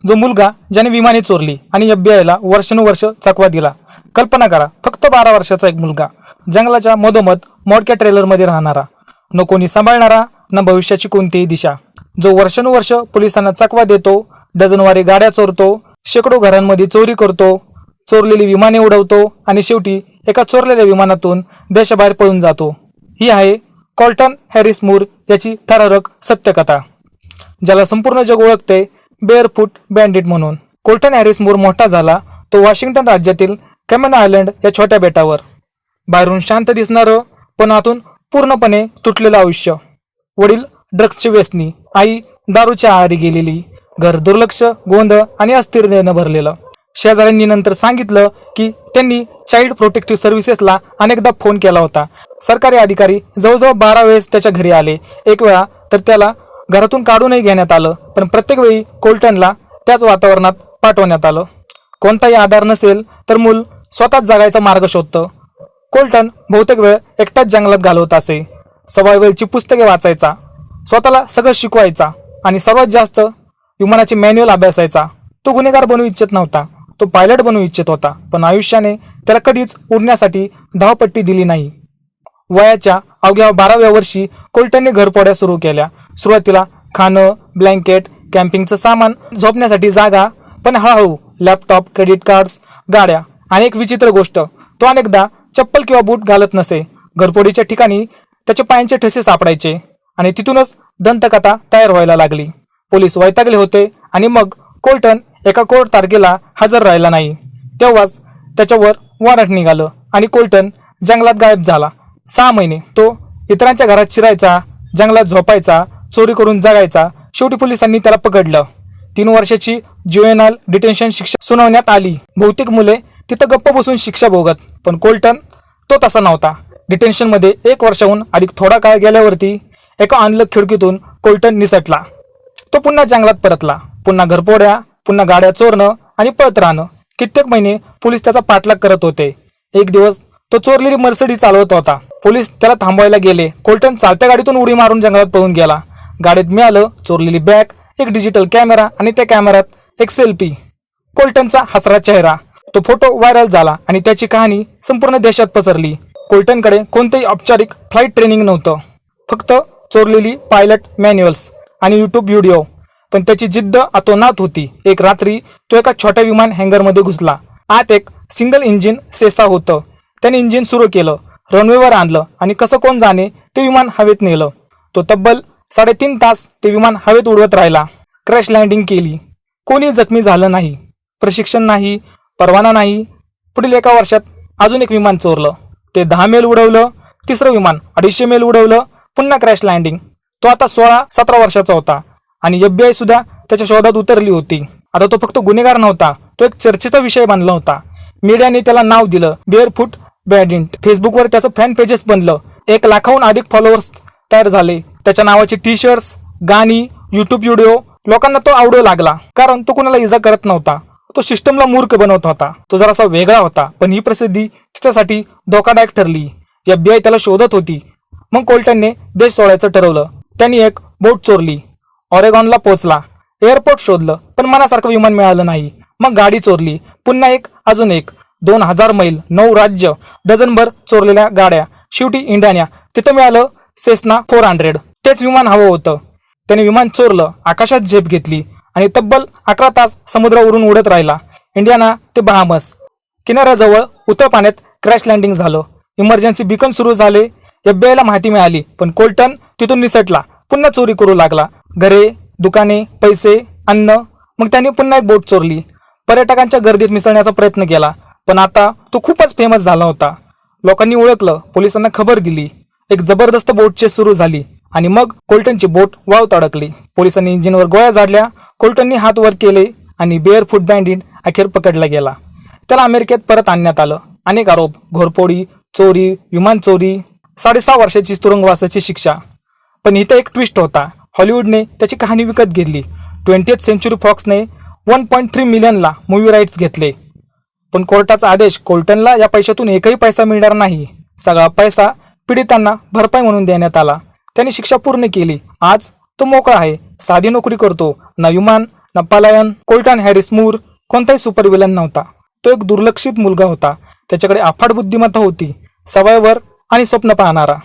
जो मुलगा ज्याने विमाने चोरली आणि FBI ला वर्षानुवर्ष चकवा दिला. कल्पना करा, फक्त 12 वर्षाचा एक मुलगा, जंगलाच्या मधोमध मोडक्या ट्रेलरमध्ये राहणारा, न कोणी सांभाळणारा, न भविष्याची कोणतीही दिशा, जो वर्षानुवर्ष पोलिसांना चकवा देतो, डझनवारी गाड्या चोरतो, शेकडो घरांमध्ये चोरी करतो, चोरलेली विमाने उडवतो आणि शेवटी एका चोरलेल्या विमानातून देशाबाहेर पळून जातो. ही आहे कोल्टन हॅरिस मूर याची थरारक सत्यकथा, ज्याला संपूर्ण जग ओळखते बेअरफूट बँडिट म्हणून. कोल्टन हॅरिस मूर मोठा झाला तो वॉशिंग्टन राज्यातील कॅमन आयलंड या छोट्या बेटावर. बाहेरून शांत दिसणारं पण आतून पूर्णपणे तुटलेलं आयुष्य. वडील ड्रग्सचे व्यसनी, आई दारूच्या आहारी गेलेली, घर दुर्लक्ष, गोंधळ आणि अस्थिरतेनं भरलेलं. शेजाऱ्यांनी नंतर सांगितलं की त्यांनी चाइल्ड प्रोटेक्टिव्ह सर्व्हिसेसला अनेकदा फोन केला होता. सरकारी अधिकारी जवळजवळ 12 वेळेस त्याच्या घरी आले. एक वेळा तर त्याला घरातून काढूनही घेण्यात आलं, पण प्रत्येक वेळी कोल्टनला त्याच वातावरणात पाठवण्यात आलं. कोणताही आधार नसेल तर मूल स्वतःच जगायचा मार्ग शोधतं. कोल्टन बहुतेक वेळ एकटाच जंगलात घालवत असे. सर्वायवलची पुस्तके वाचायचा, स्वतःला सगळं शिकवायचा आणि सर्वात जास्त विमानाचे मॅन्युअल अभ्यासायचा. तो गुन्हेगार बनू इच्छित नव्हता, तो पायलट बनू इच्छित होता, पण आयुष्याने त्याला कधीच उडण्यासाठी धावपट्टी दिली नाही. वयाच्या अवघ्या 12व्या वर्षी कोल्टनने घरपोड्या सुरू केल्या. सुरुवातीला खाणं, ब्लँकेट, कॅम्पिंगचं सामान, झोपण्यासाठी जागा, पण हळूहळू लॅपटॉप, क्रेडिट कार्ड्स, गाड्या आणि एक विचित्र गोष्ट, तो अनेकदा चप्पल किंवा बूट घालत नसे. घरपोडीच्या ठिकाणी त्याच्या पायांचे ठसे सापडायचे आणि तिथूनच दंतकथा तयार व्हायला लागली. पोलीस वैतागले होते आणि मग कोल्टन एका कोर्ट तारखेला हजर राहिला नाही. तेव्हाच त्याच्यावर वॉरंट निघालं आणि कोल्टन जंगलात गायब झाला. 6 महिने तो इतरांच्या घरात शिरायचा, जंगलात झोपायचा, चोरी करून जगायचा. शेवटी पोलिसांनी त्याला पकडलं. 3 वर्षाची ज्युएनाइल डिटेन्शन शिक्षा सुनावण्यात आली. बहुतेक मुले तिथं गप्प बसून शिक्षा भोगत, पण कोल्टन तो तसा नव्हता. डिटेन्शनमध्ये 1 वर्षाहून अधिक थोडा काळ गेल्यावरती एका अनलक खिडकीतून कोल्टन निसटला. तो पुन्हा जंगलात परतला. पुन्हा घरपोड्या, पुन्हा गाड्या चोरणं आणि पळत राहणं. कित्येक महिने पोलीस त्याचा पाठलाग करत होते. एक दिवस तो चोरलेली मर्सिडीज चालवत होता. पोलीस त्याला थांबवायला गेले. कोल्टन चालत्या गाडीतून उडी मारून जंगलात पळून गेला. गाडीत मिळालं चोरलेली बॅग, एक डिजिटल कॅमेरा आणि त्या कॅमेऱ्यात एक सेल्फी. कोल्टनचा हसरा चेहरा. तो फोटो व्हायरल झाला आणि त्याची कहाणी संपूर्ण देशात पसरली. कोल्टनकडे कोणतेही औपचारिक फ्लाईट ट्रेनिंग नव्हतं, फक्त चोरलेली पायलट मॅन्युअल्स आणि यूट्यूब व्हिडिओ. पण त्याची जिद्द अतोनात होती. एक रात्री तो एका छोट्या विमान हँगरमध्ये घुसला. आत एक सिंगल इंजिन सेसा होतं. त्याने इंजिन सुरू केलं, रनवेवर आणलं आणि कसं कोण जाणे ते विमान हवेत नेलं. तो तब्बल 3.5 तास ते विमान हवेत उडवत राहिला. क्रॅश लँडिंग केली. कोणी जखमी झालं नाही. प्रशिक्षण नाही, परवाना नाही. पुढील 1 वर्षात अजून एक विमान चोरलं. ते 10 मैल उडवलं. तिसरं विमान 250 मैल उडवलं. पुन्हा क्रॅश लँडिंग. तो आता 16-17 वर्षाचा होता आणि FBI सुद्धा त्याच्या शोधात उतरली होती. आता तो फक्त गुन्हेगार नव्हता, तो एक चर्चेचा विषय बनला होता. मीडियाने त्याला नाव दिलं बेअरफूट बँडिट. फेसबुकवर त्याचं फॅन पेजेस बनलं. 1 लाखाहून अधिक फॉलोअर्स तयार झाले. त्याच्या नावाची टी-शर्ट्स, गाणी, यूट्यूब व्हिडिओ. लोकांना तो आवडू लागला, कारण तो कुणाला इजा करत नव्हता. तो सिस्टमला मूर्ख बनवत होता. तो जरासा वेगळा होता, पण ही प्रसिद्धी त्याच्यासाठी धोकादायक ठरली. FBI त्याला शोधत होती. मग कोल्टनने देश सोडायचं ठरवलं. त्यांनी एक बोट चोरली. ऑरेगॉनला पोहोचला. एअरपोर्ट शोधलं, पण मनासारखं विमान मिळालं नाही. मग गाडी चोरली. पुन्हा एक, अजून एक. 2000 मैल, 9 राज्य, डझनभर चोरलेल्या गाड्या. शेवटी इंडियाना. तिथं मिळालं सेस्ना 400. तेच विमान हवं होतं. त्याने विमान चोरलं, आकाशात झेप घेतली आणि तब्बल 11 तास समुद्रावरून उडत राहिला. इंडियाना ते बहामस. किनाऱ्याजवळ उथळ पाण्यात क्रॅश लँडिंग झालं. इमर्जन्सी बीकन सुरू झाले. FBI ला माहिती मिळाली, पण कोल्टन तिथून निसटला. पुन्हा चोरी करू लागला. घरे, दुकाने, पैसे, अन्न. मग त्याने पुन्हा एक बोट चोरली. पर्यटकांच्या गर्दीत मिसळण्याचा प्रयत्न केला, पण आता तो खूपच फेमस झाला होता. लोकांनी ओळखलं. पोलिसांना खबर दिली. एक जबरदस्त बोट चेस सुरू झाली आणि मग कोल्टनची बोट वाळूत अडकली. पोलिसांनी इंजिनवर गोळ्या झाडल्या. कोल्टननी हात वर केले आणि बेअरफूट बँडिट अखेर पकडला गेला. त्याला अमेरिकेत परत आणण्यात आलं. अनेक आरोप, घोरपोडी, चोरी, विमान चोरी, 6.5 वर्षाची तुरुंगवासाची शिक्षा. पण इथं एक ट्विस्ट होता. हॉलिवूडने त्याची कहाणी विकत घेतली. 20th सेंचुरी फॉक्सने 1.3 मिलियनला मूवी राईट्स घेतले. पण कोर्टाचा आदेश, कोल्टनला या पैशातून एकही पैसा मिळणार नाही. सगळा पैसा पीडितांना भरपाई म्हणून देण्यात आला. त्याने शिक्षा पूर्ण केली. आज तो मोकळा आहे. साधी नोकरी करतो. ना विमान, नपालायन, कोल्टन हॅरिस मूर कोणताही सुपर विलन नव्हता. तो एक दुर्लक्षित मुलगा होता. त्याच्याकडे अफाट बुद्धिमत्ता होती, सवयवर आणि स्वप्न पाहणारा.